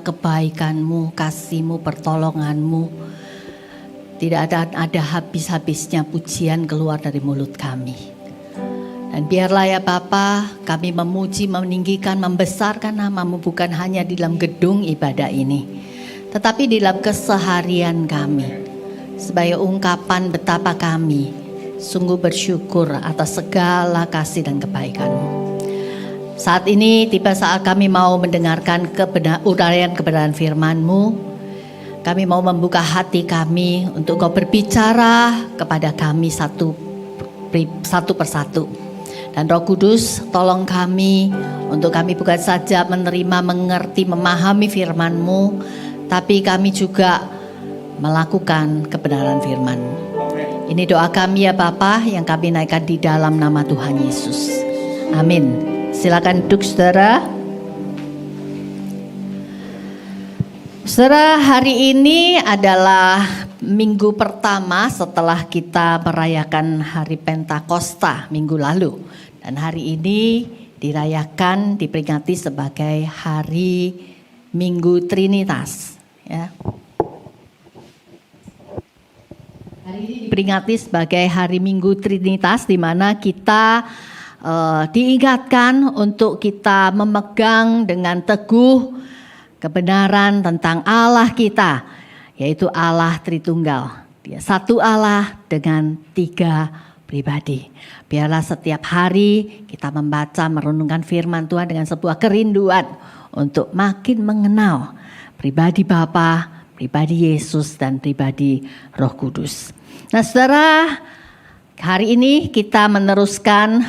kebaikan-Mu, kasih-Mu, pertolongan-Mu. Tidak ada habis-habisnya pujian keluar dari mulut kami. Dan biarlah ya Bapa, kami memuji, meninggikan, membesarkan nama-Mu bukan hanya di dalam gedung ibadah ini, tetapi di dalam keseharian kami. Sebagai ungkapan betapa kami sungguh bersyukur atas segala kasih dan kebaikan-Mu. Saat ini tiba saat kami mau mendengarkan uraian kebenaran firman-Mu. Kami mau membuka hati kami untuk Kau berbicara kepada kami satu persatu. Dan Roh Kudus tolong kami untuk kami bukan saja menerima, mengerti, memahami firman-Mu, tapi kami juga melakukan kebenaran firman-Mu. Ini doa kami ya Bapa yang kami naikkan di dalam nama Tuhan Yesus. Amin. Silakan duduk saudara. Saudara, hari ini adalah minggu pertama setelah kita merayakan hari Pentakosta minggu lalu. Dan hari ini diperingati sebagai hari Minggu Trinitas. Ya. Hari ini diperingati sebagai hari Minggu Trinitas, di mana kita diingatkan untuk kita memegang dengan teguh kebenaran tentang Allah kita, yaitu Allah Tritunggal. Dia satu Allah dengan tiga pribadi. Biarlah setiap hari kita membaca, merenungkan firman Tuhan dengan sebuah kerinduan untuk makin mengenal pribadi Bapa, pribadi Yesus, dan pribadi Roh Kudus. Nah saudara, hari ini kita meneruskan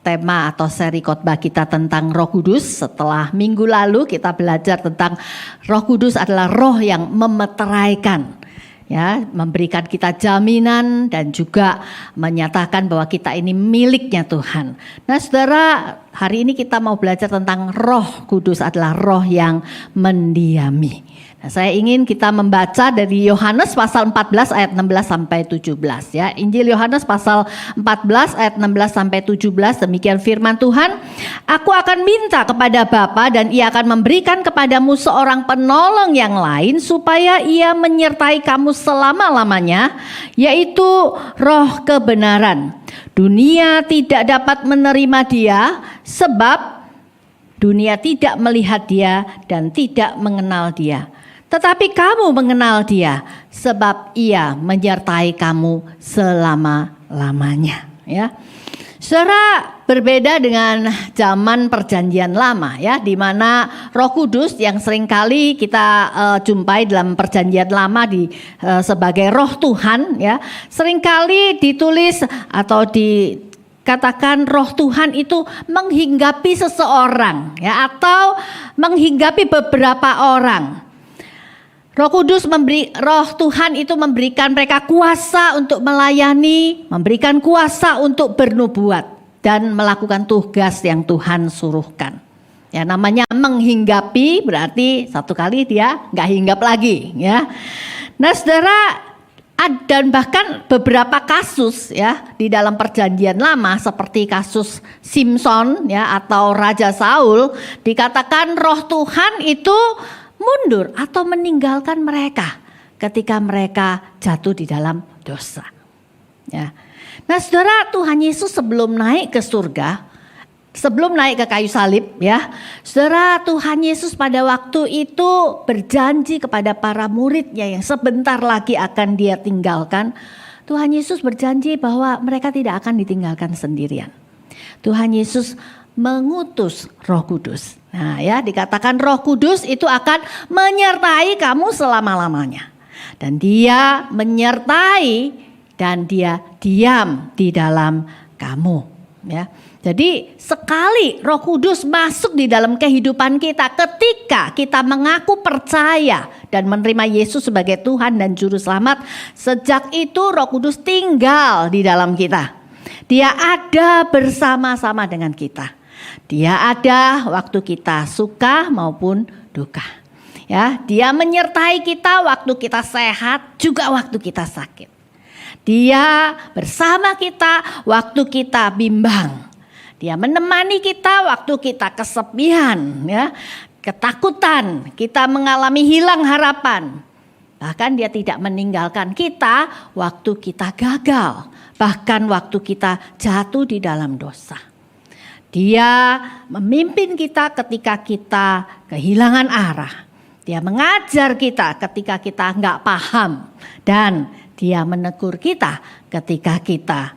tema atau seri khotbah kita tentang Roh Kudus. Setelah minggu lalu kita belajar tentang Roh Kudus adalah roh yang memeteraikan, ya, memberikan kita jaminan dan juga menyatakan bahwa kita ini miliknya Tuhan. Nah saudara, hari ini kita mau belajar tentang Roh Kudus adalah roh yang mendiami. Nah, saya ingin kita membaca dari Yohanes pasal 14 ayat 16 sampai 17 ya. Injil Yohanes pasal 14 ayat 16 sampai 17, demikian firman Tuhan. Aku akan minta kepada Bapa dan Ia akan memberikan kepadamu seorang penolong yang lain supaya Ia menyertai kamu selama-lamanya, yaitu Roh kebenaran. Dunia tidak dapat menerima Dia sebab dunia tidak melihat Dia dan tidak mengenal Dia. Tetapi kamu mengenal Dia sebab Ia menyertai kamu selama-lamanya, ya. Saudara, berbeda dengan zaman perjanjian lama ya, di mana Roh Kudus yang seringkali kita jumpai dalam perjanjian lama sebagai Roh Tuhan ya, seringkali ditulis atau dikatakan Roh Tuhan itu menghinggapi seseorang ya, atau menghinggapi beberapa orang. Roh Tuhan itu memberikan mereka kuasa untuk melayani, memberikan kuasa untuk bernubuat dan melakukan tugas yang Tuhan suruhkan. Ya, namanya menghinggapi berarti satu kali dia nggak hinggap lagi, ya. Nah, saudara, dan bahkan beberapa kasus ya di dalam perjanjian lama seperti kasus Simson ya atau Raja Saul, dikatakan Roh Tuhan itu mundur atau meninggalkan mereka ketika mereka jatuh di dalam dosa. Ya. Nah saudara, Tuhan Yesus sebelum naik ke surga, sebelum naik ke kayu salib ya, saudara, Tuhan Yesus pada waktu itu berjanji kepada para muridnya yang sebentar lagi akan Dia tinggalkan. Tuhan Yesus berjanji bahwa mereka tidak akan ditinggalkan sendirian. Tuhan Yesus mengutus Roh Kudus. Nah ya, dikatakan Roh Kudus itu akan menyertai kamu selama-lamanya. Dan Dia menyertai dan Dia diam di dalam kamu. Ya. Jadi sekali Roh Kudus masuk di dalam kehidupan kita, ketika kita mengaku percaya dan menerima Yesus sebagai Tuhan dan Juru Selamat, sejak itu Roh Kudus tinggal di dalam kita. Dia ada bersama-sama dengan kita. Dia ada waktu kita suka maupun duka. Ya, Dia menyertai kita waktu kita sehat, juga waktu kita sakit. Dia bersama kita waktu kita bimbang. Dia menemani kita waktu kita kesepian, ya. ketakutan, kita mengalami hilang harapan. Bahkan dia tidak meninggalkan kita waktu kita gagal, bahkan waktu kita jatuh di dalam dosa. Dia memimpin kita ketika kita kehilangan arah. Dia mengajar kita ketika kita nggak paham. Dan dia menegur kita ketika kita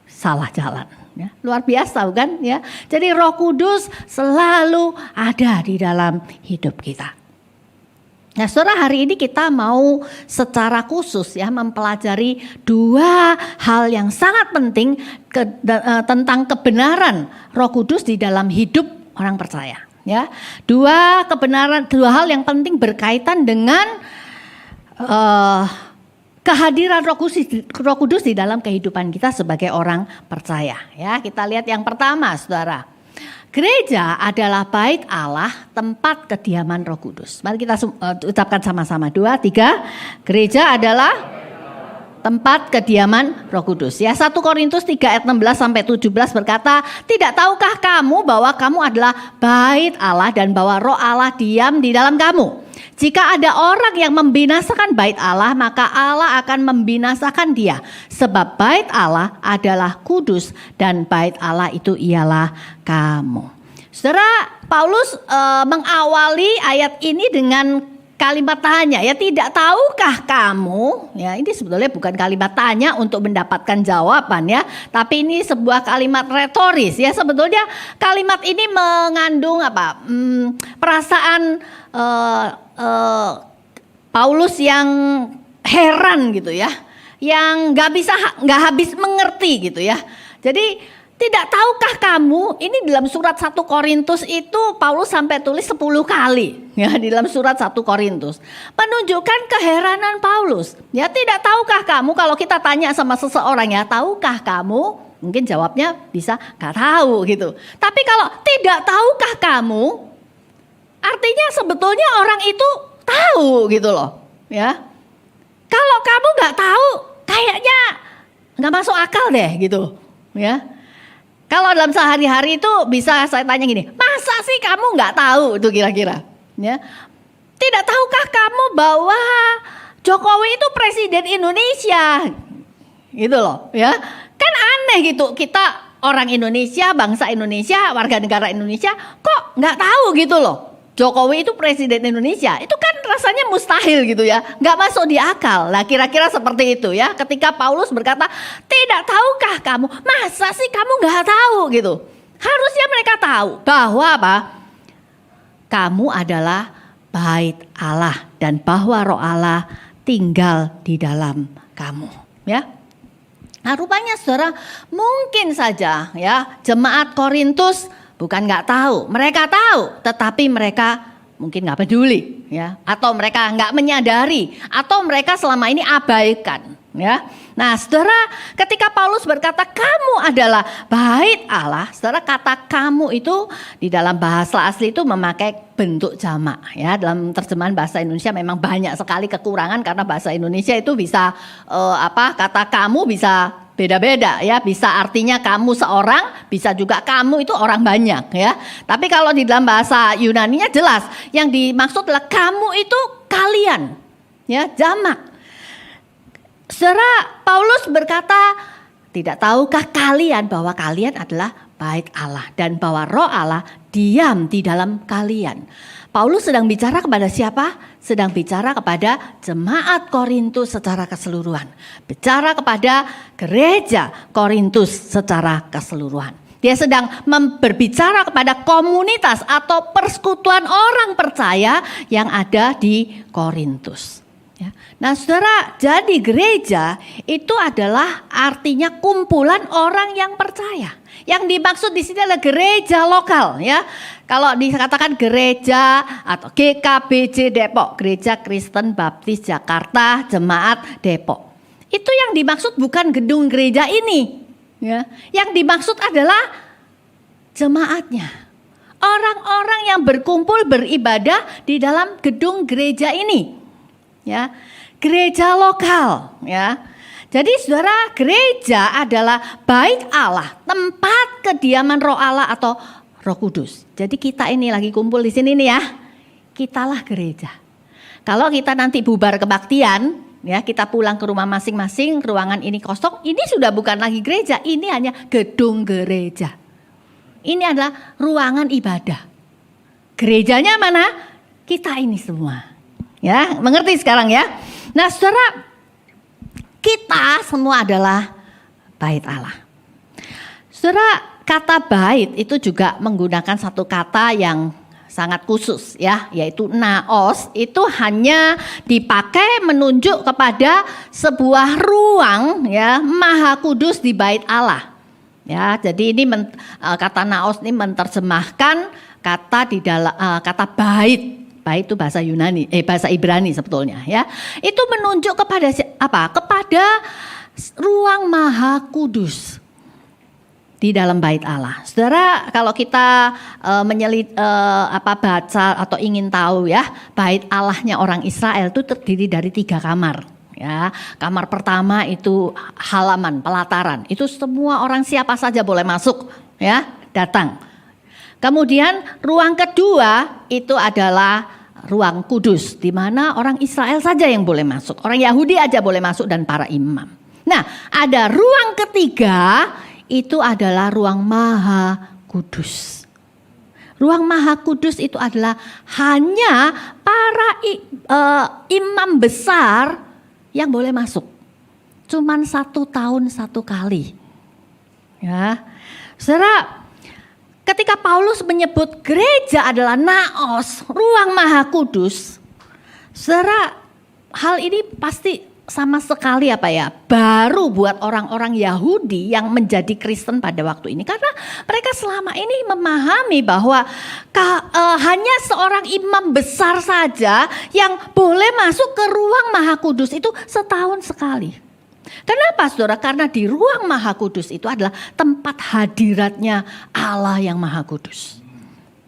salah jalan. Ya, luar biasa bukan? Ya. Jadi Roh Kudus selalu ada di dalam hidup kita. Nah, saudara, hari ini kita mau secara khusus ya mempelajari dua hal yang sangat penting tentang kebenaran Roh Kudus di dalam hidup orang percaya. Ya, dua hal yang penting berkaitan dengan kehadiran Roh Kudus di dalam kehidupan kita sebagai orang percaya. Ya, kita lihat yang pertama, saudara. Gereja adalah bait Allah, tempat kediaman Roh Kudus. Mari kita ucapkan sama-sama. 2, 3. Gereja adalah tempat kediaman Roh Kudus. Ya, 1 Korintus 3 ayat 16 sampai 17 berkata, "Tidak tahukah kamu bahwa kamu adalah bait Allah dan bahwa Roh Allah diam di dalam kamu? Jika ada orang yang membinasakan bait Allah, maka Allah akan membinasakan dia. Sebab bait Allah adalah kudus dan bait Allah itu ialah kamu." Saudara, Paulus mengawali ayat ini dengan kalimat tanya, ya, tidak tahukah kamu? Ya, ini sebetulnya bukan kalimat tanya untuk mendapatkan jawaban ya, tapi ini sebuah kalimat retoris ya. Sebetulnya kalimat ini mengandung apa? Perasaan Paulus yang heran gitu ya, yang nggak habis mengerti gitu ya. Jadi tidak tahukah kamu, ini dalam surat 1 Korintus itu Paulus sampai tulis 10 kali ya di dalam surat 1 Korintus. Menunjukkan keheranan Paulus. Ya, tidak tahukah kamu, kalau kita tanya sama seseorang ya, tahukah kamu? Mungkin jawabnya bisa nggak tahu gitu. Tapi kalau tidak tahukah kamu, artinya sebetulnya orang itu tahu gitu loh. Ya, kalau kamu nggak tahu, kayaknya nggak masuk akal deh gitu. Ya. Kalau dalam sehari-hari itu bisa saya tanya gini, masa sih kamu nggak tahu itu kira-kira? Ya, tidak tahukah kamu bahwa Jokowi itu presiden Indonesia, gitu loh? Ya, kan aneh gitu, kita orang Indonesia, bangsa Indonesia, warga negara Indonesia, kok nggak tahu gitu loh? Jokowi itu presiden Indonesia, itu kan rasanya mustahil gitu ya, nggak masuk di akal. Nah, kira-kira seperti itu ya. Ketika Paulus berkata, tidak tahukah kamu? Masa sih kamu nggak tahu gitu? Harusnya mereka tahu bahwa apa? Kamu adalah bait Allah dan bahwa Roh Allah tinggal di dalam kamu. Ya. Nah, rupanya saudara, mungkin saja ya jemaat Korintus bukan nggak tahu, mereka tahu, tetapi mereka mungkin nggak peduli, ya, atau mereka nggak menyadari, atau mereka selama ini abaikan, ya. Nah, saudara, ketika Paulus berkata kamu adalah bait Allah, saudara, kata kamu itu di dalam bahasa asli itu memakai bentuk jamak, ya. Dalam terjemahan bahasa Indonesia memang banyak sekali kekurangan karena bahasa Indonesia itu bisa kata kamu bisa beda-beda ya, bisa artinya kamu seorang, bisa juga kamu itu orang banyak ya. Tapi kalau di dalam bahasa Yunani-nya jelas, yang dimaksud adalah kamu itu kalian, ya, jamak. Saudara, Paulus berkata, tidak tahukah kalian bahwa kalian adalah bait Allah dan bahwa Roh Allah diam di dalam kalian. Paulus sedang bicara kepada siapa? Sedang bicara kepada jemaat Korintus secara keseluruhan. Bicara kepada gereja Korintus secara keseluruhan. Dia sedang berbicara kepada komunitas atau persekutuan orang percaya yang ada di Korintus. Ya. Nah, saudara, jadi gereja itu adalah artinya kumpulan orang yang percaya. Yang dimaksud di sini adalah gereja lokal, ya. Kalau dikatakan gereja atau GKBJ Depok, Gereja Kristen Baptis Jakarta Jemaat Depok. Itu yang dimaksud bukan gedung gereja ini, ya. Yang dimaksud adalah jemaatnya. Orang-orang yang berkumpul beribadah di dalam gedung gereja ini. Ya. Gereja lokal, ya. Jadi saudara, gereja adalah bait Allah, tempat kediaman Roh Allah atau Roh Kudus. Jadi kita ini lagi kumpul di sini nih ya. kitalah gereja. Kalau kita nanti bubar kebaktian, ya kita pulang ke rumah masing-masing, ruangan ini kosong, ini sudah bukan lagi gereja, ini hanya gedung gereja. Ini adalah ruangan ibadah. Gerejanya mana? Kita ini semua. Ya, mengerti sekarang ya? Nah, saudara, kita semua adalah bait Allah. Saudara, kata bait itu juga menggunakan satu kata yang sangat khusus ya, yaitu naos. Itu hanya dipakai menunjuk kepada sebuah ruang ya, maha kudus di bait Allah. Ya, jadi ini kata naos ini menerjemahkan kata di dalam kata bait. Bait itu bahasa Yunani, bahasa Ibrani sebetulnya ya. Itu menunjuk kepada apa? Kepada ruang maha kudus di dalam bait Allah. Saudara, kalau kita baca atau ingin tahu ya, bait Allahnya orang Israel itu terdiri dari 3 kamar. Ya, kamar pertama itu halaman, pelataran. Itu semua orang siapa saja boleh masuk, ya, datang. Kemudian ruang kedua itu adalah ruang kudus, di mana orang Israel saja yang boleh masuk. Orang Yahudi aja boleh masuk dan para imam. Nah, ada ruang ketiga, itu adalah ruang maha kudus. Ruang maha kudus itu adalah hanya para imam besar yang boleh masuk. Cuman 1 tahun 1 kali. Ya, saudara, ketika Paulus menyebut gereja adalah naos, ruang maha kudus, saudara, hal ini pasti sama sekali baru buat orang-orang Yahudi yang menjadi Kristen pada waktu ini. Karena mereka selama ini memahami bahwa hanya seorang imam besar saja yang boleh masuk ke ruang maha kudus itu setahun sekali. Kenapa saudara? Karena di ruang maha kudus itu adalah tempat hadiratnya Allah yang maha kudus.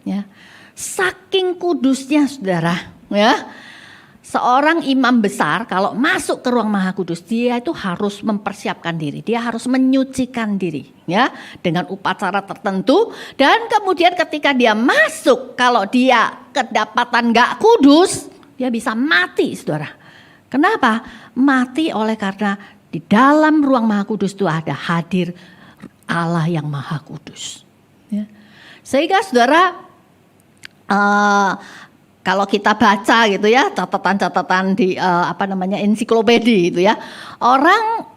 Ya. Saking kudusnya saudara, ya. Seorang imam besar kalau masuk ke ruang maha kudus, dia itu harus mempersiapkan diri, dia harus menyucikan diri ya dengan upacara tertentu, dan kemudian ketika dia masuk, kalau dia kedapatan gak kudus, dia bisa mati saudara. Kenapa? Mati oleh karena di dalam ruang maha kudus itu ada hadir Allah yang maha kudus ya. Sehingga saudara, kalau kita baca gitu ya, catatan-catatan di ensiklopedi gitu ya.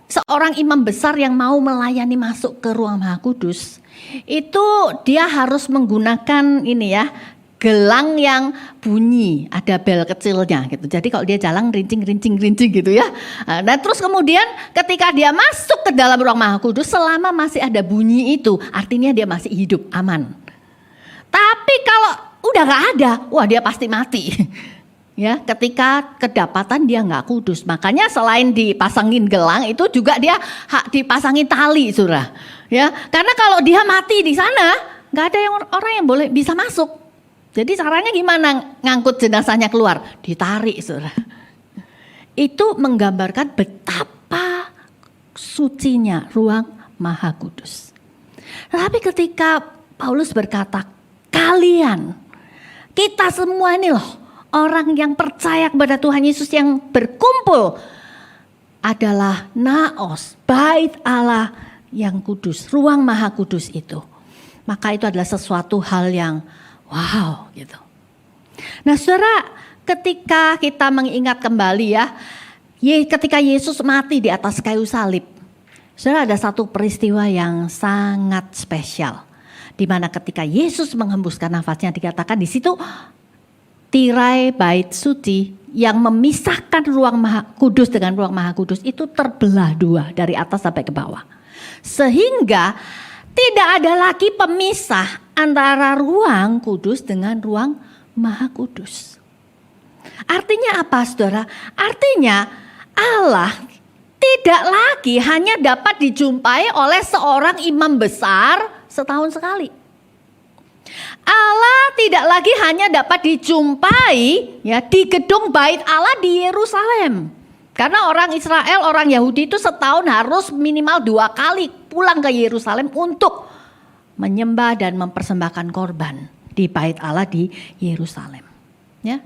Seorang imam besar yang mau melayani masuk ke ruang maha kudus, itu dia harus menggunakan ini ya, gelang yang bunyi, ada bel kecilnya gitu. Jadi kalau dia jalan rincing gitu ya. Nah terus kemudian ketika dia masuk ke dalam ruang maha kudus, selama masih ada bunyi itu, artinya dia masih hidup, aman. Tapi kalau udah gak ada, wah dia pasti mati. Ya, ketika kedapatan dia gak kudus. Makanya selain dipasangin gelang itu juga dia dipasangin tali, saudara. Ya, karena kalau dia mati di sana, gak ada orang yang boleh bisa masuk. Jadi caranya gimana ngangkut jenazahnya keluar? Ditarik, saudara. Itu menggambarkan betapa sucinya ruang maha kudus. Tapi ketika Paulus berkata, kalian, kita semua ini loh, orang yang percaya kepada Tuhan Yesus yang berkumpul adalah naos, bait Allah yang kudus, ruang maha kudus itu. Maka itu adalah sesuatu hal yang wow gitu. Nah saudara, ketika kita mengingat kembali ya, ketika Yesus mati di atas kayu salib, saudara, ada satu peristiwa yang sangat spesial. Di mana ketika Yesus menghembuskan nafasnya, dikatakan di situ tirai bait suci yang memisahkan ruang maha kudus dengan ruang maha kudus itu terbelah 2 dari atas sampai ke bawah. Sehingga tidak ada lagi pemisah antara ruang kudus dengan ruang maha kudus. Artinya apa saudara? Artinya Allah tidak lagi hanya dapat dijumpai oleh seorang imam besar setahun sekali. Allah tidak lagi hanya dapat dijumpai ya di gedung bait Allah di Yerusalem. Karena orang Israel, orang Yahudi itu setahun harus minimal 2 kali pulang ke Yerusalem untuk menyembah dan mempersembahkan korban di bait Allah di Yerusalem. Ya.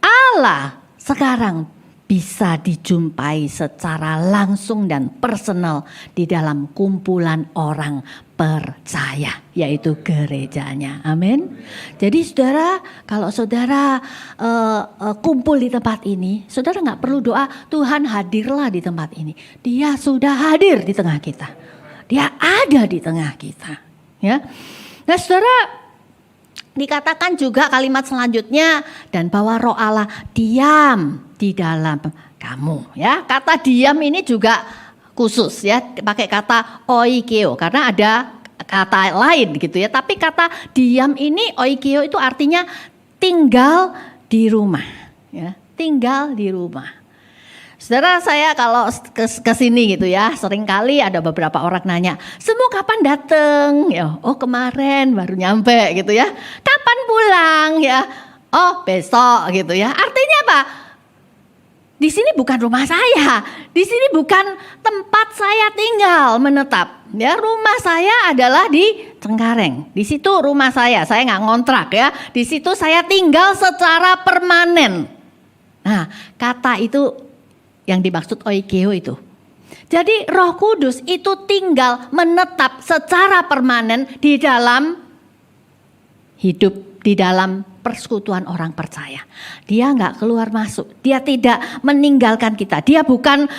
Allah sekarang bisa dijumpai secara langsung dan personal di dalam kumpulan orang percaya, yaitu gerejanya. Amin. Jadi saudara, kalau saudara kumpul di tempat ini, saudara nggak perlu doa, Tuhan hadirlah di tempat ini. Dia sudah hadir di tengah kita. Dia ada di tengah kita. Ya. Nah saudara, dikatakan juga kalimat selanjutnya, dan bahwa Roh Allah diam di dalam kamu. Ya, kata diam ini juga khusus ya, pakai kata oikeo karena ada kata lain gitu ya. Tapi kata diam ini oikeo itu artinya tinggal di rumah. Ya, tinggal di rumah. Saudara, saya kalau ke sini gitu ya, sering kali ada beberapa orang nanya, "Semua kapan datang?" Ya, "Oh, kemarin baru nyampe," gitu ya. "Kapan pulang?" Ya, "Oh, besok," gitu ya. Artinya apa? Di sini bukan rumah saya. Di sini bukan tempat saya tinggal menetap. Ya, rumah saya adalah di Cengkareng. Di situ rumah saya nggak ngontrak ya. Di situ saya tinggal secara permanen. Nah, kata itu yang dimaksud oikeo itu. Jadi Roh Kudus itu tinggal menetap secara permanen di dalam hidup, di dalam persekutuan orang percaya. Dia nggak keluar masuk, dia tidak meninggalkan kita. Dia bukan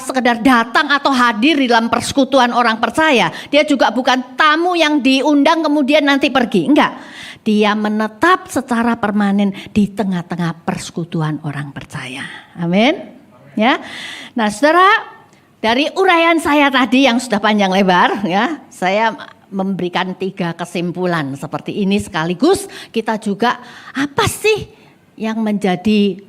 sekedar datang atau hadir di dalam persekutuan orang percaya. Dia juga bukan tamu yang diundang kemudian nanti pergi, enggak. Dia menetap secara permanen di tengah-tengah persekutuan orang percaya. Amin. Ya. Nah, saudara, dari uraian saya tadi yang sudah panjang lebar, ya, saya memberikan 3 kesimpulan seperti ini, sekaligus kita juga apa sih yang menjadi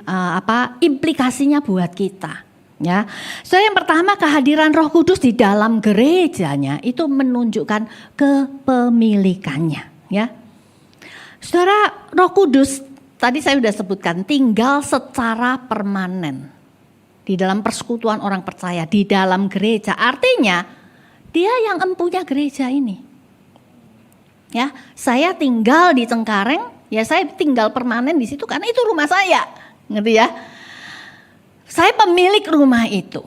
implikasinya buat kita, ya. So, yang pertama, kehadiran Roh Kudus di dalam gerejanya itu menunjukkan kepemilikannya, ya. Saudara, Roh Kudus tadi saya sudah sebutkan tinggal secara permanen di dalam persekutuan orang percaya, di dalam gereja. Artinya dia yang empunya gereja ini. Ya, saya tinggal di Cengkareng, ya saya tinggal permanen di situ karena itu rumah saya. Ngerti ya? Saya pemilik rumah itu.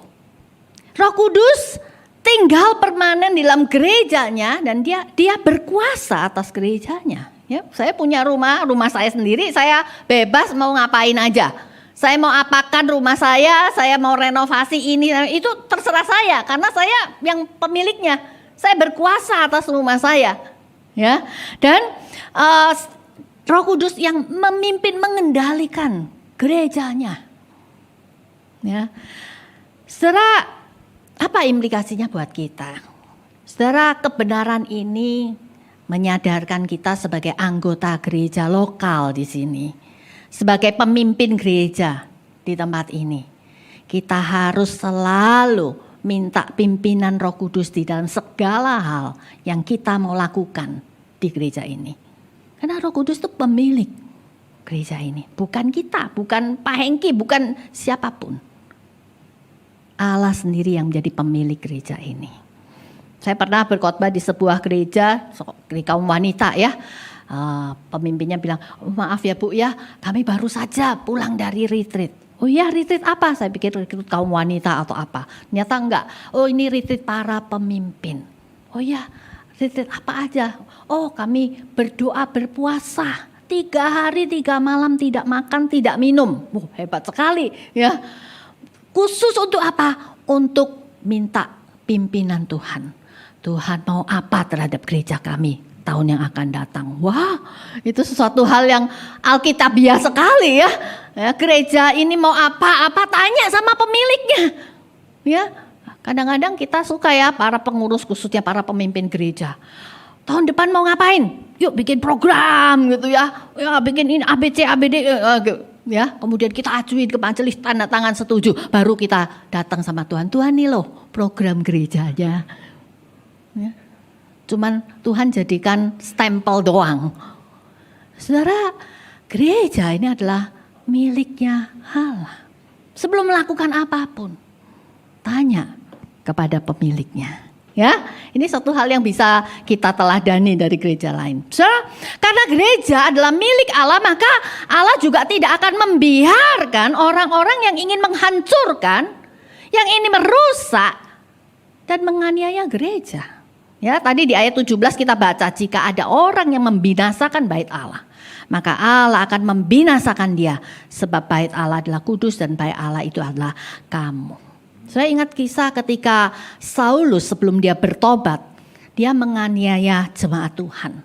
Roh Kudus tinggal permanen di dalam gerejanya dan dia berkuasa atas gerejanya. Ya, saya punya rumah saya sendiri, saya bebas mau ngapain aja. Saya mau apakan rumah saya mau renovasi ini, itu terserah saya karena saya yang pemiliknya. Saya berkuasa atas rumah saya. Ya, dan Roh Kudus yang memimpin, mengendalikan gerejanya. Ya, saudara, apa implikasinya buat kita? Saudara, kebenaran ini menyadarkan kita sebagai anggota gereja lokal di sini, sebagai pemimpin gereja di tempat ini, kita harus selalu minta pimpinan Roh Kudus di dalam segala hal yang kita mau lakukan di gereja ini. Karena Roh Kudus itu pemilik gereja ini, bukan kita, bukan Pak Hengki, bukan siapapun. Allah sendiri yang menjadi pemilik gereja ini. Saya pernah berkhotbah di sebuah gereja, di kaum wanita ya. Pemimpinnya bilang, "Maaf ya Bu ya, kami baru saja pulang dari retreat." "Oh iya, retreat apa?" Saya pikir retreat kaum wanita atau apa. Ternyata enggak. "Oh, ini retreat para pemimpin." "Oh iya, retreat apa aja?" "Oh, kami berdoa berpuasa 3 hari 3 malam tidak makan tidak minum." Hebat sekali ya. Khusus untuk apa? Untuk minta pimpinan Tuhan. Tuhan mau apa terhadap gereja kami tahun yang akan datang. Wah, itu sesuatu hal yang alkitabiah sekali ya. Ya, gereja ini mau apa tanya sama pemiliknya. Ya, kadang-kadang kita suka ya para pengurus, khususnya para pemimpin gereja. Tahun depan mau ngapain? Yuk bikin program gitu ya. Ya bikin ini ABC ABD ya. Kemudian kita ajuin ke majelis, tanda tangan setuju, baru kita datang sama Tuhan. Tuhan nih loh program gerejanya. Ya. Cuman Tuhan jadikan stempel doang. Saudara, gereja ini adalah miliknya Allah. Sebelum melakukan apapun, tanya kepada pemiliknya. Ya, ini satu hal yang bisa kita teladani dari gereja lain. Karena gereja adalah milik Allah, maka Allah juga tidak akan membiarkan orang-orang yang ingin menghancurkan, yang ingin merusak dan menganiaya gereja. Ya, tadi di ayat 17 kita baca, jika ada orang yang membinasakan bait Allah, maka Allah akan membinasakan dia, sebab bait Allah adalah kudus dan bait Allah itu adalah kamu. Saya ingat kisah ketika Saulus sebelum dia bertobat, dia menganiaya jemaat Tuhan.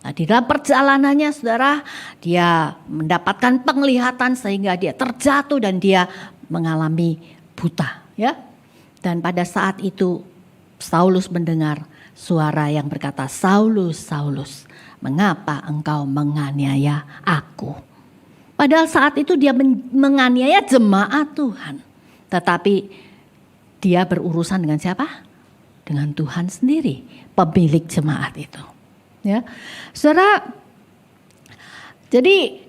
Nah, di dalam perjalanannya saudara, dia mendapatkan penglihatan sehingga dia terjatuh dan dia mengalami buta. Ya. Dan pada saat itu Saulus mendengar suara yang berkata, Saulus, Saulus, mengapa engkau menganiaya aku? Padahal saat itu dia menganiaya jemaat Tuhan. Tetapi dia berurusan dengan siapa? Dengan Tuhan sendiri, pemilik jemaat itu. Ya, saudara. Jadi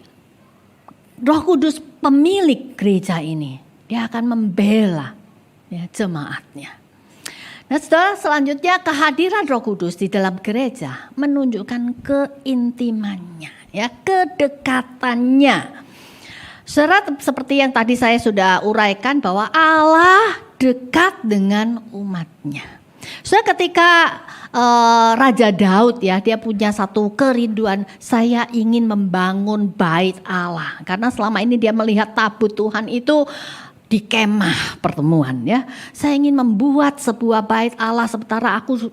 Roh Kudus pemilik gereja ini, dia akan membela ya, jemaatnya. Nah, saudara, selanjutnya kehadiran Roh Kudus di dalam gereja menunjukkan keintimannya, ya, kedekatannya. Saudara, seperti yang tadi saya sudah uraikan bahwa Allah dekat dengan umatnya. Saudara, ketika Raja Daud ya, dia punya satu kerinduan, saya ingin membangun bait Allah. Karena selama ini dia melihat tabut Tuhan itu di kemah pertemuan ya. Saya ingin membuat sebuah bait Allah sementara aku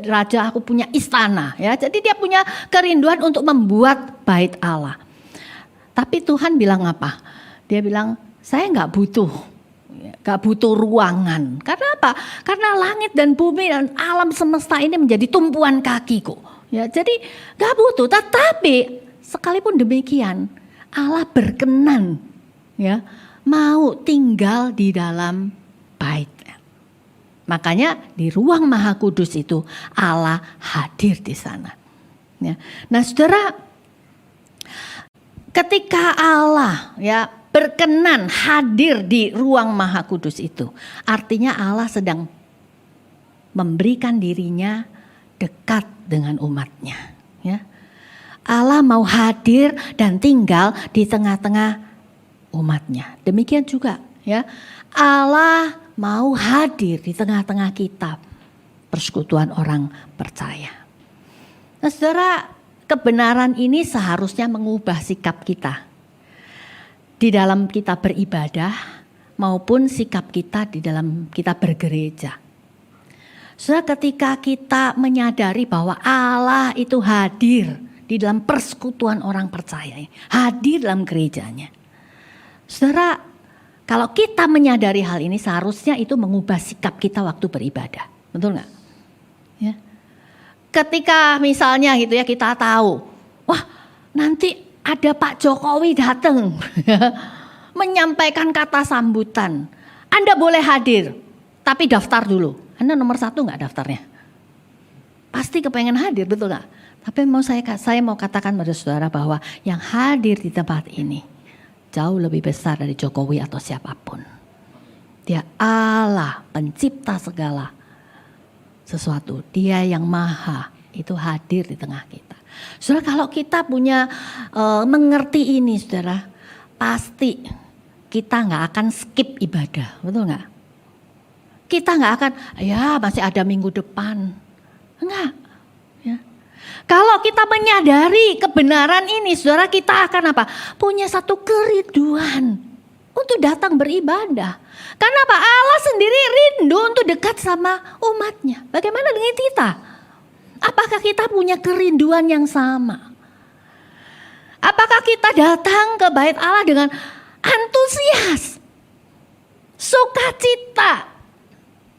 raja, aku punya istana ya. Jadi dia punya kerinduan untuk membuat bait Allah. Tapi Tuhan bilang apa? Dia bilang, saya gak butuh ruangan. Karena apa? Karena langit dan bumi dan alam semesta ini menjadi tumpuan kakiku. Ya, jadi gak butuh. Tetapi sekalipun demikian, Allah berkenan ya, mau tinggal di dalam bait. Makanya di ruang Maha Kudus itu Allah hadir di sana. Ya. Nah, saudara, ketika Allah ya berkenan hadir di ruang Maha Kudus itu, artinya Allah sedang memberikan dirinya dekat dengan umatnya. Ya. Allah mau hadir dan tinggal di tengah-tengah umatnya. Demikian juga ya, Allah mau hadir di tengah-tengah kita, persekutuan orang percaya. Nah, saudara, kebenaran ini seharusnya mengubah sikap kita di dalam kita beribadah maupun sikap kita di dalam kita bergereja. Saudara, ketika kita menyadari bahwa Allah itu hadir di dalam persekutuan orang percaya, hadir dalam gerejanya. Saudara, kalau kita menyadari hal ini seharusnya itu mengubah sikap kita waktu beribadah. Betul gak? Ya. Ketika misalnya gitu ya, kita tahu, wah nanti ada Pak Jokowi datang menyampaikan kata sambutan. Anda boleh hadir, tapi daftar dulu. Anda nomor 1 gak daftarnya? Pasti kepengen hadir, betul gak? Tapi saya mau katakan pada saudara bahwa yang hadir di tempat ini jauh lebih besar dari Jokowi atau siapapun. Dia Allah, pencipta segala sesuatu. Dia yang maha itu hadir di tengah kita. Saudara, kalau kita punya mengerti ini saudara, pasti kita gak akan skip ibadah, betul gak? Kita gak akan, ya masih ada minggu depan. Enggak. Ya. Kalau kita menyadari kebenaran ini, saudara, kita akan apa? Punya satu kerinduan untuk datang beribadah. Karena apa? Allah sendiri rindu untuk dekat sama umatnya. Bagaimana dengan kita? Apakah kita punya kerinduan yang sama? Apakah kita datang ke bait Allah dengan antusias, sukacita,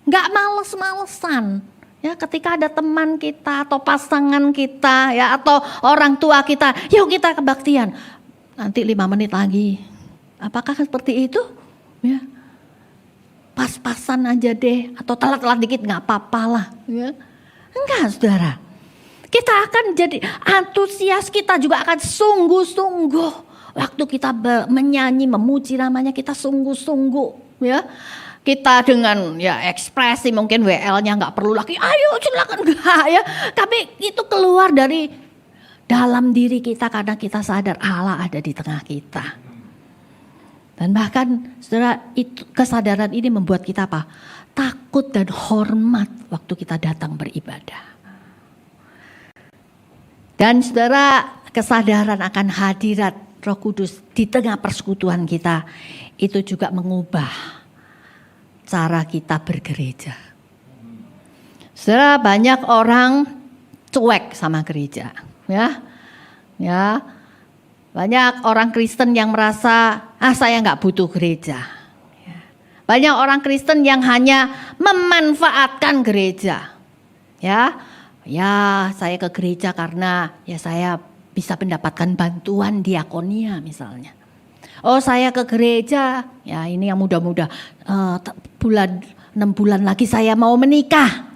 gak males-malesan? Ya, ketika ada teman kita atau pasangan kita ya atau orang tua kita, yuk kita kebaktian. Nanti 5 menit lagi. Apakah seperti itu? Ya. Pas-pasan aja deh atau telat-telat dikit nggak apa-apa lah. Ya. Enggak, saudara. Kita akan jadi antusias, kita juga akan sungguh-sungguh. Waktu kita menyanyi, memuji namanya, kita sungguh-sungguh. Ya. kita dengan ya ekspresi mungkin WL-nya nggak perlu lagi, ayo silakan enggak ya. Tapi itu keluar dari dalam diri kita karena kita sadar Allah ada di tengah kita. Dan bahkan saudara, itu kesadaran ini membuat kita apa? Takut dan hormat waktu kita datang beribadah. Dan saudara, kesadaran akan hadirat Roh Kudus di tengah persekutuan kita itu juga mengubah cara kita bergereja. Saudara, banyak orang cuek sama gereja, ya. Banyak orang Kristen yang merasa, saya nggak butuh gereja. Banyak orang Kristen yang hanya memanfaatkan gereja. Ya, saya ke gereja karena ya saya bisa mendapatkan bantuan diakonia misalnya. Oh, saya ke gereja, ya ini yang muda-muda, 6 bulan lagi saya mau menikah.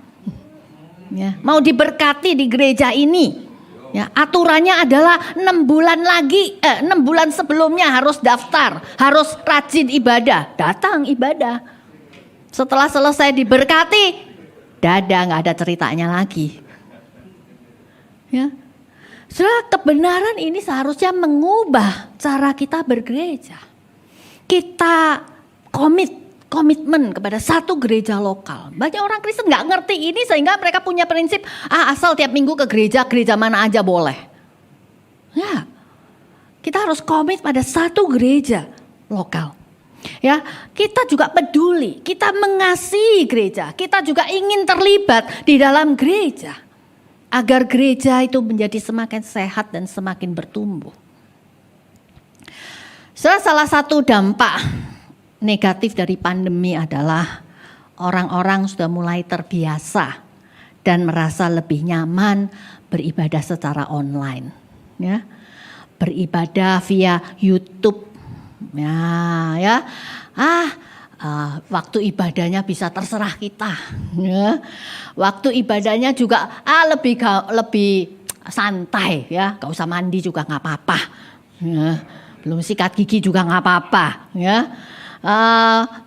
Ya, mau diberkati di gereja ini. Ya, aturannya adalah 6 bulan lagi, 6 bulan sebelumnya harus daftar, harus rajin ibadah, datang ibadah. Setelah selesai diberkati, nggak ada ceritanya lagi. Ya. Saudara, kebenaran ini seharusnya mengubah cara kita bergereja. Kita komitmen kepada satu gereja lokal. Banyak orang Kristen nggak ngerti ini sehingga mereka punya prinsip, asal tiap minggu ke gereja mana aja boleh. Ya, kita harus komit pada satu gereja lokal. Ya, kita juga peduli, kita mengasihi gereja, kita juga ingin terlibat di dalam gereja. Agar gereja itu menjadi semakin sehat dan semakin bertumbuh. Salah satu dampak negatif dari pandemi adalah orang-orang sudah mulai terbiasa dan merasa lebih nyaman beribadah secara online. Ya. Beribadah via YouTube. Waktu ibadahnya bisa terserah kita. Ya. Waktu ibadahnya juga lebih santai ya, gak usah mandi juga nggak apa-apa. Ya. Belum sikat gigi juga nggak apa-apa. Ya.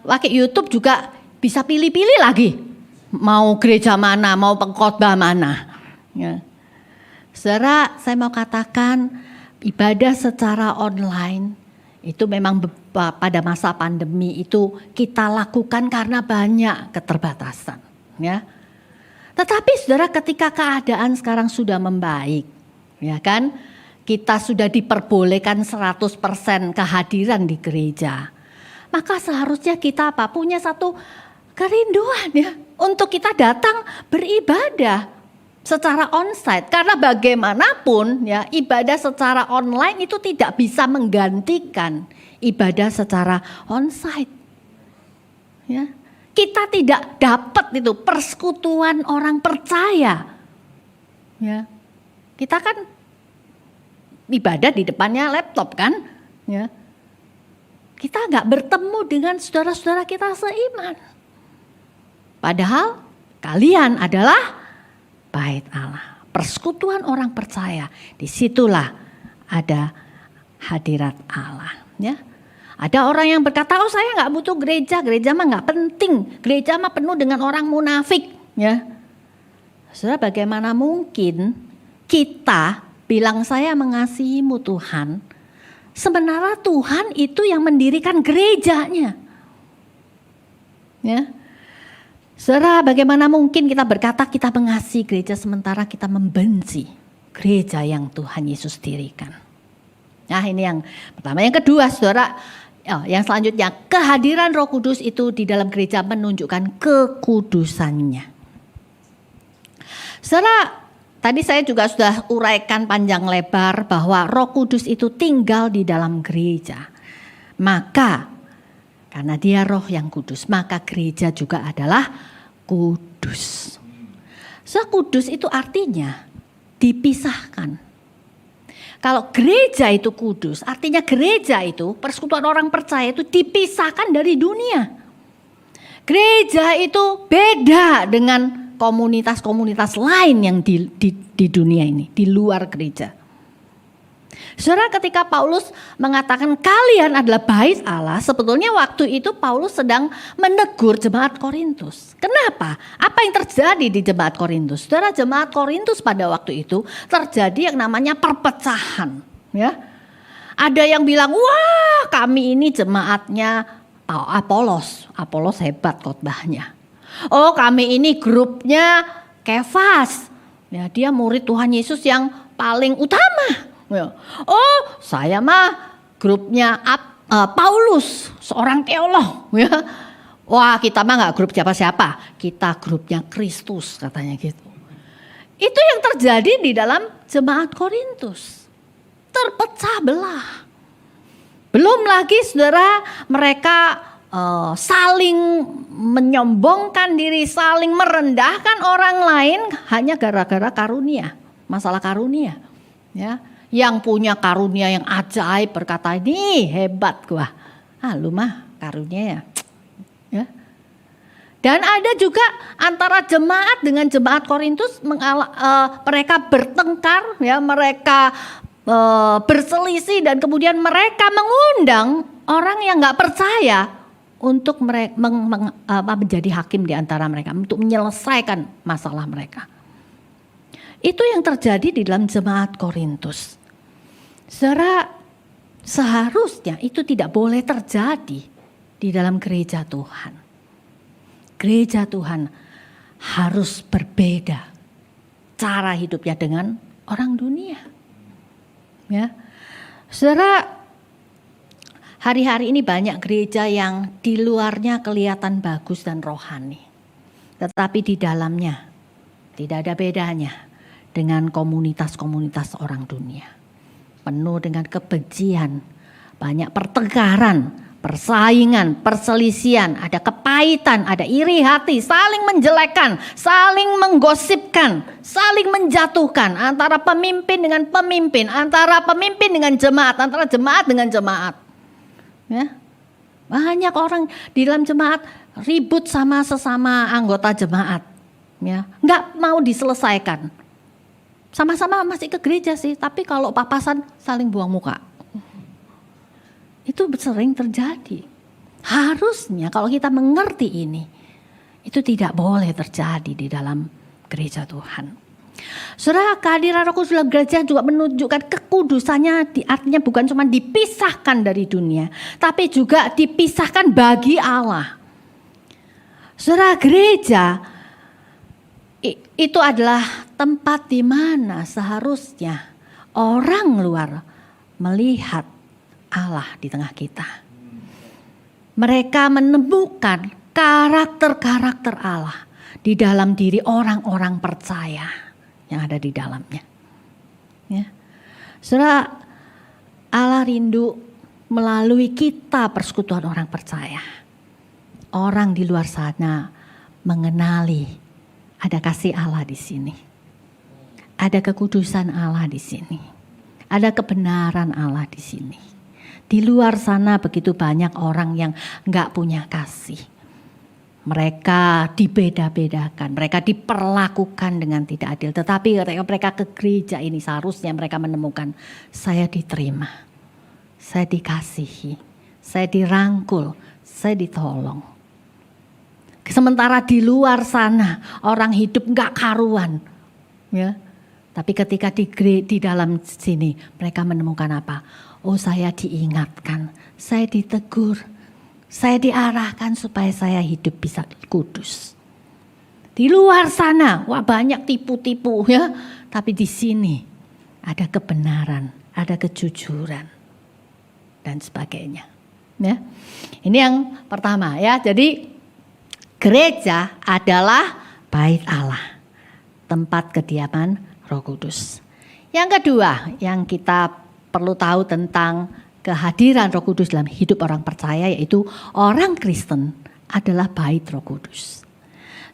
Pakai YouTube juga bisa pilih-pilih lagi. Mau gereja mana, mau pengkhotbah mana. Ya. Saudara, saya mau katakan ibadah secara online itu memang pada masa pandemi itu kita lakukan karena banyak keterbatasan. Ya. Tetapi saudara, ketika keadaan sekarang sudah membaik, ya kan, kita sudah diperbolehkan 100% kehadiran di gereja. Maka seharusnya kita punya satu kerinduan ya untuk kita datang beribadah secara onsite. Karena bagaimanapun ya ibadah secara online itu tidak bisa menggantikan ibadah secara onsite. Ya. Kita tidak dapat itu persekutuan orang percaya. Ya. Kita kan ibadah di depannya laptop kan. Ya. Kita nggak bertemu dengan saudara-saudara kita seiman. Padahal kalian adalah bait Allah. Persekutuan orang percaya. Disitulah ada hadirat Allah. Ya. Ada orang yang berkata, saya nggak butuh gereja mah nggak penting. Gereja mah penuh dengan orang munafik. Ya. Saudara, bagaimana mungkin kita bilang saya mengasihimu Tuhan, sebenarnya Tuhan itu yang mendirikan gerejanya. Ya. Saudara, bagaimana mungkin kita berkata kita mengasihi gereja sementara kita membenci gereja yang Tuhan Yesus dirikan. Nah, ini yang pertama. Yang kedua, saudara, yang selanjutnya, kehadiran Roh Kudus itu di dalam gereja menunjukkan kekudusannya. Saudara, tadi saya juga sudah uraikan panjang lebar bahwa Roh Kudus itu tinggal di dalam gereja. Maka karena dia Roh yang kudus, maka gereja juga adalah kudus. Kudus itu artinya dipisahkan. Kalau gereja itu kudus, artinya gereja itu, persekutuan orang percaya itu dipisahkan dari dunia. Gereja itu beda dengan komunitas-komunitas lain yang di dunia ini, di luar gereja. Saudara, ketika Paulus mengatakan kalian adalah bait Allah, sebetulnya waktu itu Paulus sedang menegur jemaat Korintus. Kenapa? Apa yang terjadi di jemaat Korintus? Saudara, jemaat Korintus pada waktu itu terjadi yang namanya perpecahan. Ya, ada yang bilang, wah kami ini jemaatnya Apolos. Apolos hebat khotbahnya. Oh, kami ini grupnya Kefas. Ya, dia murid Tuhan Yesus yang paling utama. Oh, saya mah grupnya Paulus, seorang teolog. Ya. Wah, kita mah nggak grup siapa-siapa, kita grupnya Kristus, katanya gitu. Itu yang terjadi di dalam jemaat Korintus, terpecah belah. Belum lagi saudara, mereka saling menyombongkan diri, saling merendahkan orang lain hanya gara-gara karunia, masalah karunia. Ya. Yang punya karunia yang ajaib berkata, ini hebat gua. Lu mah karunia ya. Dan ada juga antara jemaat dengan jemaat Korintus mereka bertengkar, ya, mereka berselisih dan kemudian mereka mengundang orang yang nggak percaya untuk menjadi hakim di antara mereka, untuk menyelesaikan masalah mereka. Itu yang terjadi di dalam jemaat Korintus. Saudara, seharusnya itu tidak boleh terjadi di dalam gereja Tuhan. Gereja Tuhan harus berbeda cara hidupnya dengan orang dunia. Ya, saudara, hari-hari ini banyak gereja yang di luarnya kelihatan bagus dan rohani, tetapi di dalamnya tidak ada bedanya dengan komunitas-komunitas orang dunia. Penuh dengan kebencian, banyak pertengkaran, persaingan, perselisihan, ada kepahitan, ada iri hati, saling menjelekkan, saling menggosipkan, saling menjatuhkan antara pemimpin dengan pemimpin, antara pemimpin dengan jemaat, antara jemaat dengan jemaat. Ya. Banyak orang di dalam jemaat ribut sama sesama anggota jemaat, ya, nggak mau diselesaikan. Sama-sama masih ke gereja sih, tapi kalau papasan saling buang muka. Itu sering terjadi. Harusnya kalau kita mengerti ini, itu tidak boleh terjadi di dalam gereja Tuhan. Saudara, kehadiran Roh Kudus dalam gereja juga menunjukkan kekudusannya, artinya bukan cuma dipisahkan dari dunia, tapi juga dipisahkan bagi Allah. Saudara, gereja itu adalah tempat di mana seharusnya orang luar melihat Allah di tengah kita. Mereka menemukan karakter-karakter Allah di dalam diri orang-orang percaya yang ada di dalamnya. Ya. Saudara, Allah rindu melalui kita persekutuan orang percaya. Orang di luar sana mengenali ada kasih Allah di sini. Ada kekudusan Allah di sini. Ada kebenaran Allah di sini. Di luar sana begitu banyak orang yang enggak punya kasih. Mereka dibeda-bedakan, mereka diperlakukan dengan tidak adil. Tetapi ketika mereka ke gereja ini seharusnya mereka menemukan, saya diterima, saya dikasihi, saya dirangkul, saya ditolong. Sementara di luar sana orang hidup enggak karuan, ya. Tapi ketika di dalam sini mereka menemukan apa? Oh, saya diingatkan, saya ditegur, saya diarahkan supaya saya hidup bisa kudus. Di luar sana, wah banyak tipu-tipu ya. Tapi di sini ada kebenaran, ada kejujuran dan sebagainya. Ya, ini yang pertama ya. Jadi gereja adalah bait Allah, tempat kediaman Roh Kudus. Yang kedua yang kita perlu tahu tentang kehadiran Roh Kudus dalam hidup orang percaya, yaitu orang Kristen adalah bait Roh Kudus.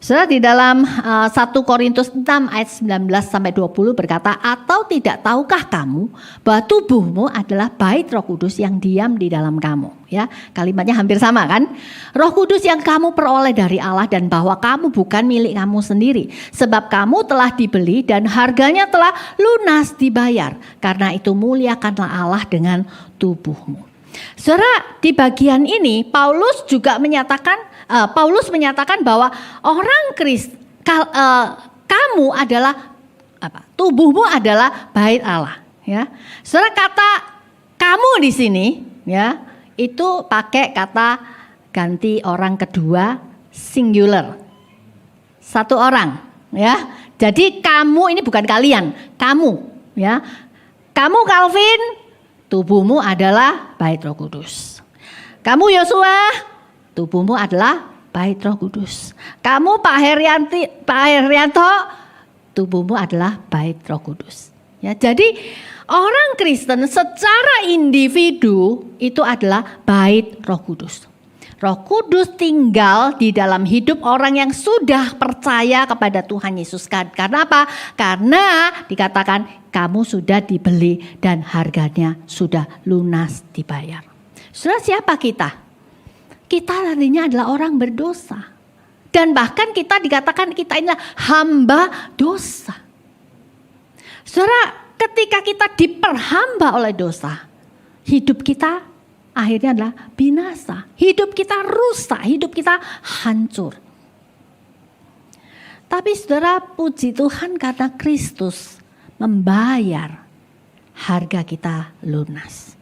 Saudara, di dalam 1 Korintus 6 ayat 19 sampai 20 berkata, atau tidak tahukah kamu bahwa tubuhmu adalah bait Roh Kudus yang diam di dalam kamu? Ya, kalimatnya hampir sama kan? Roh Kudus yang kamu peroleh dari Allah dan bahwa kamu bukan milik kamu sendiri, sebab kamu telah dibeli dan harganya telah lunas dibayar. Karena itu muliakanlah Allah dengan tubuhmu. Saudara, di bagian ini Paulus menyatakan bahwa orang Kristen, kamu adalah tubuhmu adalah bait Allah. Ya, saudara, kata kamu di sini, ya, itu pakai kata ganti orang kedua singular, satu orang. Ya, jadi kamu ini bukan kalian, kamu. Ya, kamu Calvin, tubuhmu adalah bait Roh Kudus. Kamu Yosua, tubuhmu adalah bait Roh Kudus. Kamu Pak Herianto, tubuhmu adalah bait Roh Kudus. Ya, jadi orang Kristen secara individu itu adalah bait Roh Kudus. Roh Kudus tinggal di dalam hidup orang yang sudah percaya kepada Tuhan Yesus. Karena apa? Karena dikatakan kamu sudah dibeli dan harganya sudah lunas dibayar. Saudara, siapa kita? Kita tadinya adalah orang berdosa. Dan bahkan kita dikatakan kita inilah hamba dosa. Saudara, ketika kita diperhamba oleh dosa, hidup kita akhirnya adalah binasa. Hidup kita rusak, hidup kita hancur. Tapi saudara, puji Tuhan karena Kristus membayar harga kita lunas.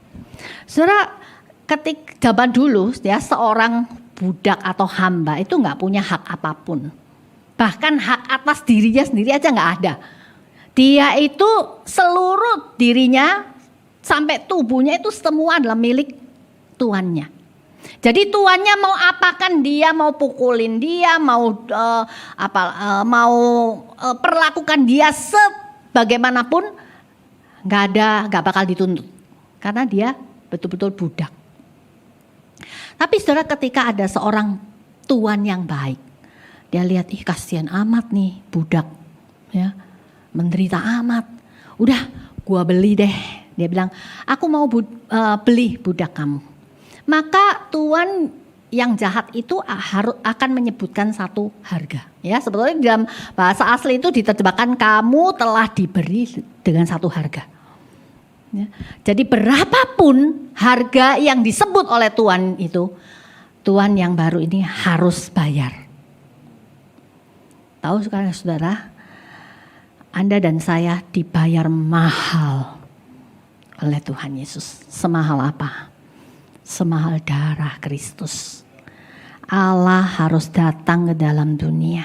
Saudara, ketika zaman dulu ya, seorang budak atau hamba itu nggak punya hak apapun. Bahkan hak atas dirinya sendiri aja nggak ada. Dia itu seluruh dirinya sampai tubuhnya itu semua adalah milik tuannya. Jadi tuannya mau apakan dia, mau pukulin dia, mau perlakukan dia sebagaimanapun, nggak bakal dituntut karena dia betul-betul budak. Tapi saudara, ketika ada seorang tuan yang baik, dia lihat, ih kasihan amat nih budak, ya, menderita amat. Udah, gua beli deh. Dia bilang, aku mau beli budak kamu. Maka tuan yang jahat itu akan menyebutkan satu harga. Ya, sebetulnya dalam bahasa asli itu diterjemahkan kamu telah diberi dengan satu harga. Ya. Jadi berapapun harga yang disebut oleh tuan itu, tuan yang baru ini harus bayar. Tahu sekarang saudara, Anda dan saya dibayar mahal oleh Tuhan Yesus. Semahal apa? Semahal darah Kristus. Allah harus datang ke dalam dunia,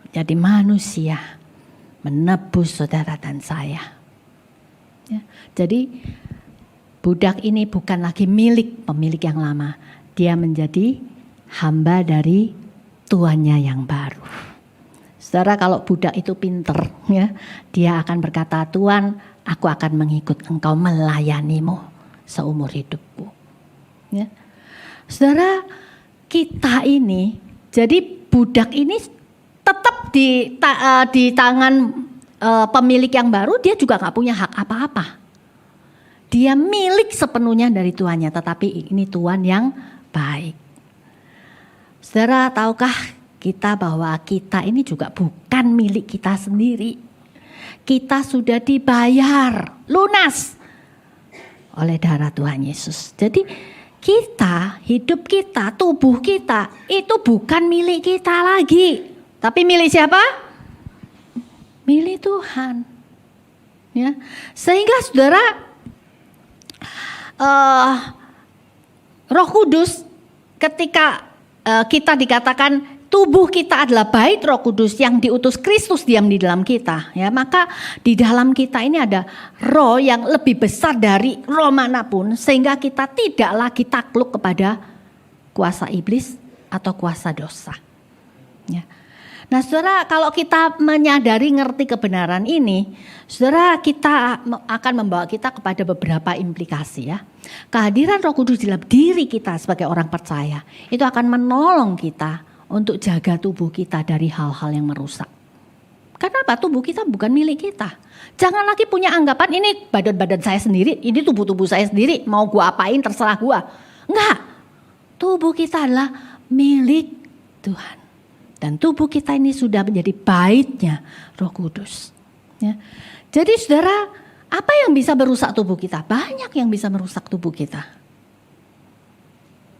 jadi manusia, menebus saudara dan saya. Ya, jadi budak ini bukan lagi milik pemilik yang lama. Dia menjadi hamba dari tuannya yang baru. Saudara, kalau budak itu pinter, ya, dia akan berkata, Tuan, aku akan mengikut engkau, melayanimu seumur hidupku. Ya. Saudara, kita ini, jadi budak ini tetap di tangan pemilik yang baru, dia juga gak punya hak apa-apa. Dia milik sepenuhnya dari tuannya, tetapi ini tuan yang baik. Saudara, tahukah kita bahwa kita ini juga bukan milik kita sendiri. Kita sudah dibayar lunas oleh darah Tuhan Yesus. Jadi kita, hidup kita, tubuh kita itu bukan milik kita lagi. Tapi milik siapa? Milik Tuhan. Ya. Sehingga saudara, Roh Kudus ketika kita dikatakan tubuh kita adalah bait Roh Kudus yang diutus Kristus diam di dalam kita, ya, maka di dalam kita ini ada roh yang lebih besar dari roh manapun, sehingga kita tidak lagi takluk kepada kuasa iblis atau kuasa dosa. Ya. Nah saudara, kalau kita menyadari ngerti kebenaran ini, saudara, kita akan membawa kita kepada beberapa implikasi, ya. Kehadiran Roh Kudus dalam diri kita sebagai orang percaya itu akan menolong kita untuk jaga tubuh kita dari hal-hal yang merusak. Kenapa? Tubuh kita bukan milik kita. Jangan lagi punya anggapan ini badan-badan saya sendiri, ini tubuh-tubuh saya sendiri, mau gua apain terserah gua. Enggak. Tubuh kita adalah milik Tuhan. Dan tubuh kita ini sudah menjadi baitnya Roh Kudus. Ya. Jadi saudara, apa yang bisa merusak tubuh kita? Banyak yang bisa merusak tubuh kita.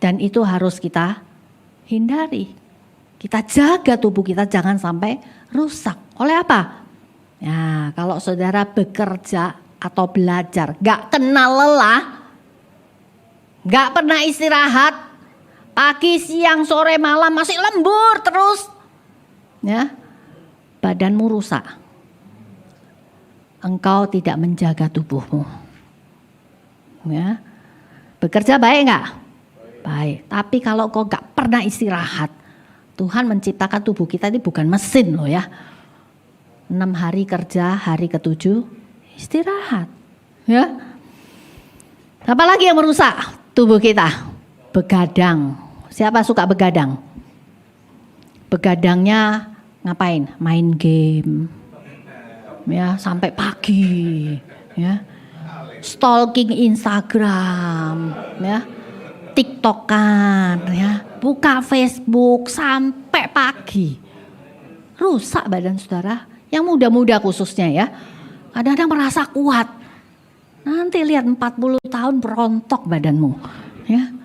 Dan itu harus kita hindari. Kita jaga tubuh kita jangan sampai rusak. Oleh apa? Ya, kalau saudara bekerja atau belajar, gak kenal lelah, gak pernah istirahat, pagi, siang, sore, malam masih lembur terus, ya, badanmu rusak. Engkau tidak menjaga tubuhmu. Ya, bekerja baik gak? Baik, tapi kalau kau gak pernah istirahat, Tuhan menciptakan tubuh kita ini bukan mesin loh ya. 6 hari kerja, hari ke-7 istirahat. Ya. Apa lagi yang merusak tubuh kita? Begadang. Siapa suka begadang? Begadangnya ngapain? Main game. Ya, sampai pagi. Ya. Stalking Instagram, ya. TikTokan, ya, buka Facebook sampai pagi, rusak badan saudara. Yang muda-muda khususnya ya, kadang-kadang merasa kuat, nanti lihat 40 tahun berontok badanmu, ya.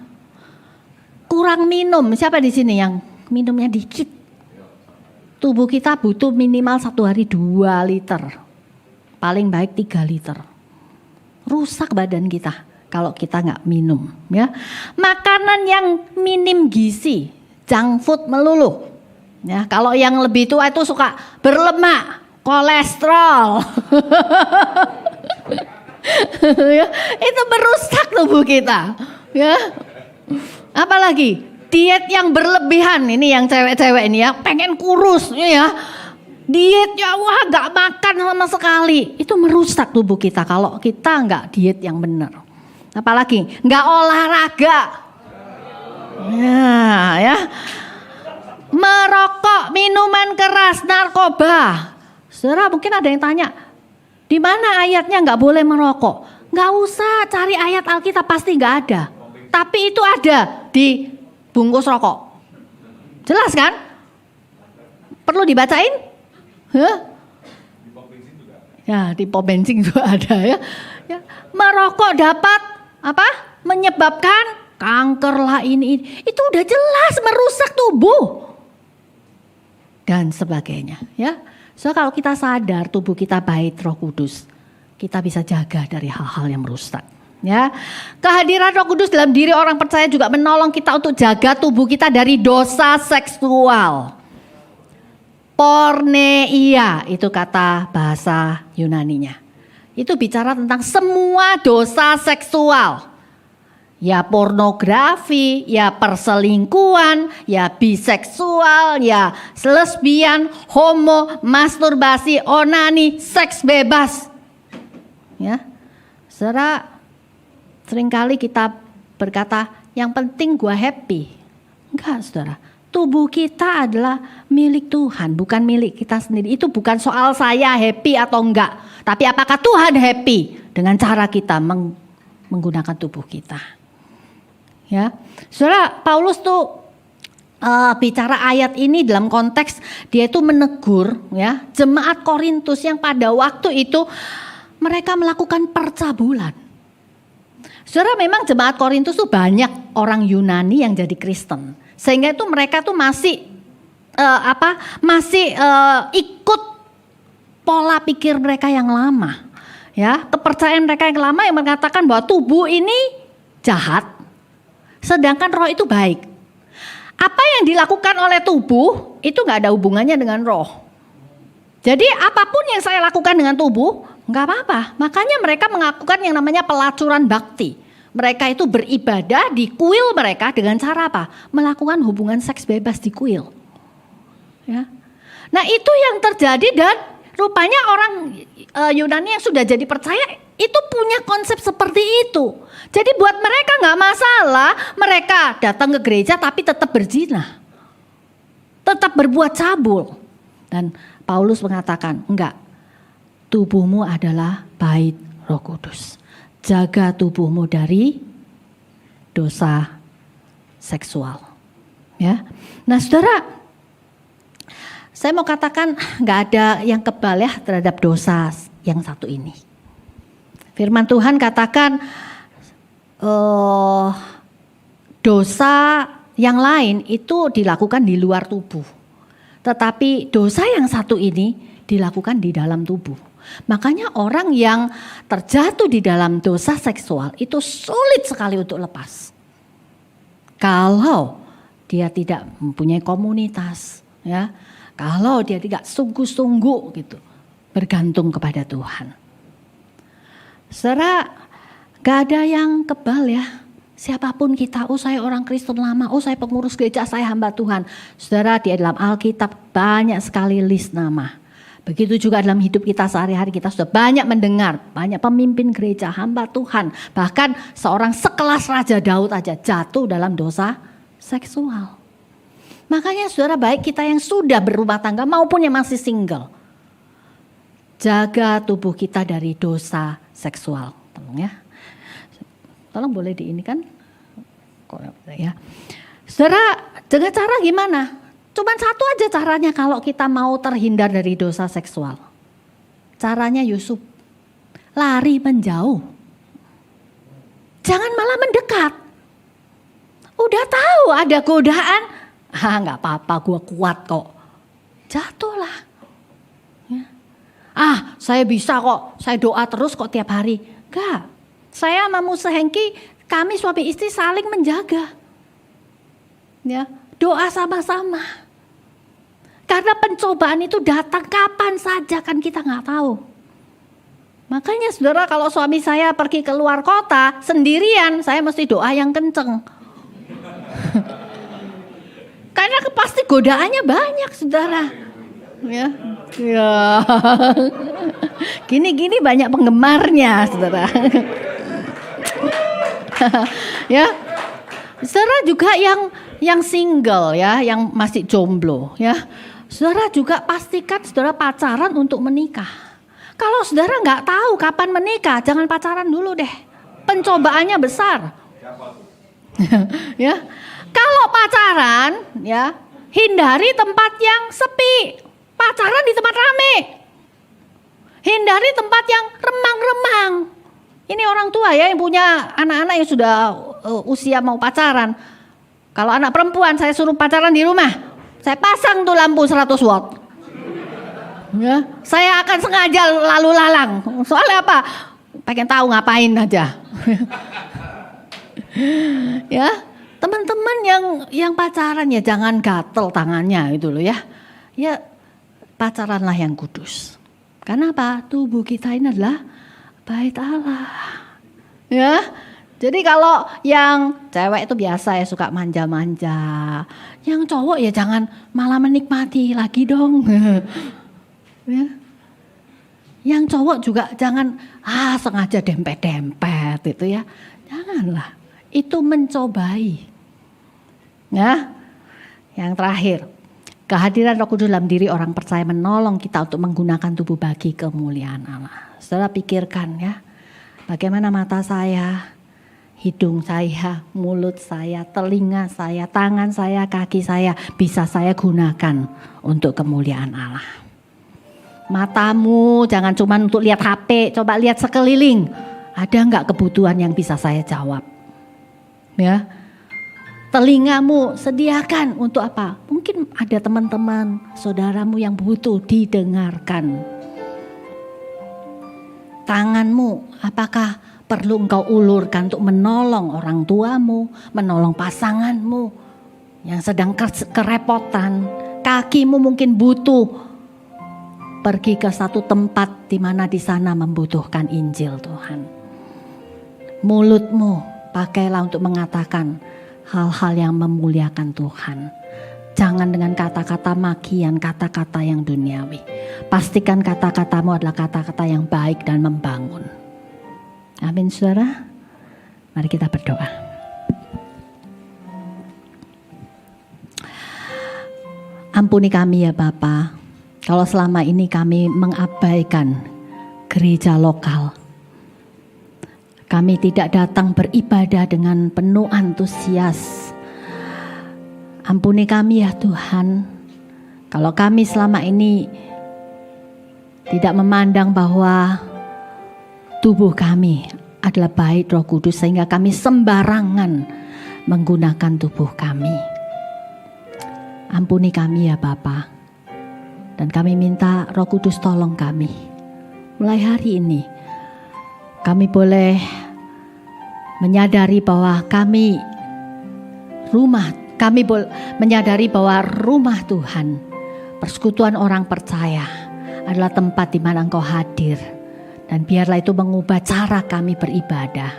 Kurang minum, siapa di sini yang minumnya dikit? Tubuh kita butuh minimal 1 hari 2 liter, paling baik 3 liter. Rusak badan kita kalau kita nggak minum, ya. Makanan yang minim gizi, junk food melulu, ya. Kalau yang lebih tua itu suka berlemak, kolesterol, ya, itu merusak tubuh kita, ya. Apalagi diet yang berlebihan, ini yang cewek-cewek ini ya, pengen kurus, ya. Dietnya wah nggak makan sama sekali, itu merusak tubuh kita kalau kita nggak diet yang benar. Apalagi nggak olahraga, ya, merokok, minuman keras, narkoba. Saudara mungkin ada yang tanya, di mana ayatnya nggak boleh merokok? Nggak usah cari ayat Alkitab, pasti nggak ada. Tapi itu ada di bungkus rokok. Jelas kan? Perlu dibacain? Huh? Ya, di pom bensin juga ada ya. Ya, merokok dapat apa? Menyebabkan kanker lah ini. Itu udah jelas merusak tubuh. Dan sebagainya, ya. So kalau kita sadar tubuh kita bait Roh Kudus, kita bisa jaga dari hal-hal yang merusak. Ya, kehadiran Roh Kudus dalam diri orang percaya juga menolong kita untuk jaga tubuh kita dari dosa seksual. Porneia itu kata bahasa Yunaninya. Itu bicara tentang semua dosa seksual. Ya pornografi, ya perselingkuhan, ya biseksual, ya lesbian, homo, masturbasi, onani, seks bebas. Ya. Saudara, seringkali kita berkata, yang penting gua happy. Enggak, saudara. Tubuh kita adalah milik Tuhan, bukan milik kita sendiri. Itu bukan soal saya happy atau enggak. Tapi apakah Tuhan happy dengan cara kita menggunakan tubuh kita. Ya, saudara, Paulus tuh bicara ayat ini dalam konteks dia itu menegur ya jemaat Korintus yang pada waktu itu mereka melakukan percabulan. Saudara, memang jemaat Korintus tuh banyak orang Yunani yang jadi Kristen. Sehingga itu mereka tuh masih ikut pola pikir mereka yang lama, ya, kepercayaan mereka yang lama yang mengatakan bahwa tubuh ini jahat, sedangkan roh itu baik. Apa yang dilakukan oleh tubuh itu nggak ada hubungannya dengan roh. Jadi apapun yang saya lakukan dengan tubuh nggak apa-apa. Makanya mereka melakukan yang namanya pelacuran bakti. Mereka itu beribadah di kuil mereka dengan cara apa? Melakukan hubungan seks bebas di kuil. Ya. Nah itu yang terjadi dan rupanya orang Yunani yang sudah jadi percaya itu punya konsep seperti itu. Jadi buat mereka nggak masalah mereka datang ke gereja tapi tetap berzina. tetap berbuat cabul. Dan Paulus mengatakan, enggak, tubuhmu adalah bait Roh Kudus. Jaga tubuhmu dari dosa seksual. Ya. Nah, saudara, saya mau katakan enggak ada yang kebal ya terhadap dosa yang satu ini. Firman Tuhan katakan dosa yang lain itu dilakukan di luar tubuh. Tetapi dosa yang satu ini dilakukan di dalam tubuh. Makanya orang yang terjatuh di dalam dosa seksual itu sulit sekali untuk lepas. Kalau dia tidak mempunyai komunitas, ya, kalau dia tidak sungguh-sungguh gitu bergantung kepada Tuhan. Saudara, gak ada yang kebal ya. Siapapun kita, saya orang Kristen lama, saya pengurus gereja, saya hamba Tuhan. Saudara, di dalam Alkitab banyak sekali list nama. Begitu juga dalam hidup kita sehari-hari, kita sudah banyak mendengar, banyak pemimpin gereja, hamba Tuhan. Bahkan seorang sekelas Raja Daud aja jatuh dalam dosa seksual. Makanya saudara, baik kita yang sudah berumah tangga maupun yang masih single, jaga tubuh kita dari dosa seksual. Tolong ya. Tolong boleh di ini kan? Ya. Saudara, dengan cara gimana? Cuman satu aja caranya kalau kita mau terhindar dari dosa seksual. Caranya Yusuf, lari menjauh. Jangan malah mendekat. Udah tahu ada godaan, nggak apa-apa, gue kuat kok. Jatuhlah. Ya. Saya bisa kok, saya doa terus kok tiap hari. Enggak. Saya sama Musa Hengki, kami suami istri saling menjaga. Ya, doa sama-sama. Karena pencobaan itu datang kapan saja kan kita nggak tahu. Makanya saudara, kalau suami saya pergi ke luar kota sendirian, saya mesti doa yang kenceng. Karena pasti godaannya banyak saudara. Ya. Gini-gini banyak penggemarnya saudara. Ya, saudara juga yang single ya, yang masih jomblo ya, saudara juga pastikan saudara pacaran untuk menikah. Kalau saudara nggak tahu kapan menikah, jangan pacaran dulu deh, pencobaannya besar. Ya, kalau pacaran ya hindari tempat yang sepi, pacaran di tempat rame, hindari tempat yang remang-remang. Ini orang tua ya yang punya anak-anak yang sudah usia mau pacaran. Kalau anak perempuan saya suruh pacaran di rumah, saya pasang tuh lampu 100 watt. Ya, saya akan sengaja lalu lalang. Soalnya apa? Pengen tahu ngapain aja. Ya, teman-teman yang pacaran ya jangan gatel tangannya gitu loh ya. Ya, pacaranlah yang kudus. Karena apa? Tubuh kita ini adalah bait Allah. Ya. Jadi kalau yang cewek itu biasa ya suka manja-manja. Yang cowok ya jangan malah menikmati lagi dong. Ya. Yang cowok juga jangan sengaja dempet-dempet itu ya. Janganlah. Itu mencobai. Ya. Yang terakhir, kehadiran Roh Kudus dalam diri orang percaya menolong kita untuk menggunakan tubuh bagi kemuliaan Allah. Saudara pikirkan ya, bagaimana mata saya, hidung saya, mulut saya, telinga saya, tangan saya, kaki saya bisa saya gunakan untuk kemuliaan Allah. Matamu jangan cuma untuk lihat HP, coba lihat sekeliling. Ada enggak kebutuhan yang bisa saya jawab? Ya. Telingamu sediakan untuk apa? Mungkin ada teman-teman, saudaramu yang butuh didengarkan. Tanganmu, apakah perlu engkau ulurkan untuk menolong orang tuamu, menolong pasanganmu yang sedang kerepotan? Kakimu mungkin butuh pergi ke satu tempat di mana di sana membutuhkan Injil Tuhan. Mulutmu pakailah untuk mengatakan hal-hal yang memuliakan Tuhan. Jangan dengan kata-kata makian, kata-kata yang duniawi. Pastikan kata-katamu adalah kata-kata yang baik dan membangun. Amin saudara. Mari kita berdoa. Ampuni kami ya Bapa, kalau selama ini kami mengabaikan gereja lokal. Kami tidak datang beribadah dengan penuh antusias. Ampuni kami ya Tuhan, kalau kami selama ini tidak memandang bahwa tubuh kami adalah bait Roh Kudus sehingga kami sembarangan menggunakan tubuh kami. Ampuni kami ya Bapa, dan kami minta Roh Kudus tolong kami. Mulai hari ini kami boleh menyadari bahwa menyadari bahwa rumah Tuhan, persekutuan orang percaya adalah tempat di mana Engkau hadir. Dan biarlah itu mengubah cara kami beribadah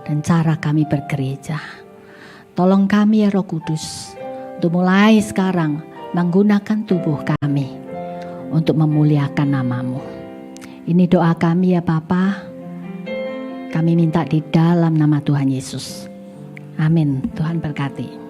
dan cara kami bergereja. Tolong kami ya Roh Kudus, untuk mulai sekarang menggunakan tubuh kami untuk memuliakan nama-Mu. Ini doa kami ya Bapa. Kami minta di dalam nama Tuhan Yesus. Amin. Tuhan berkati.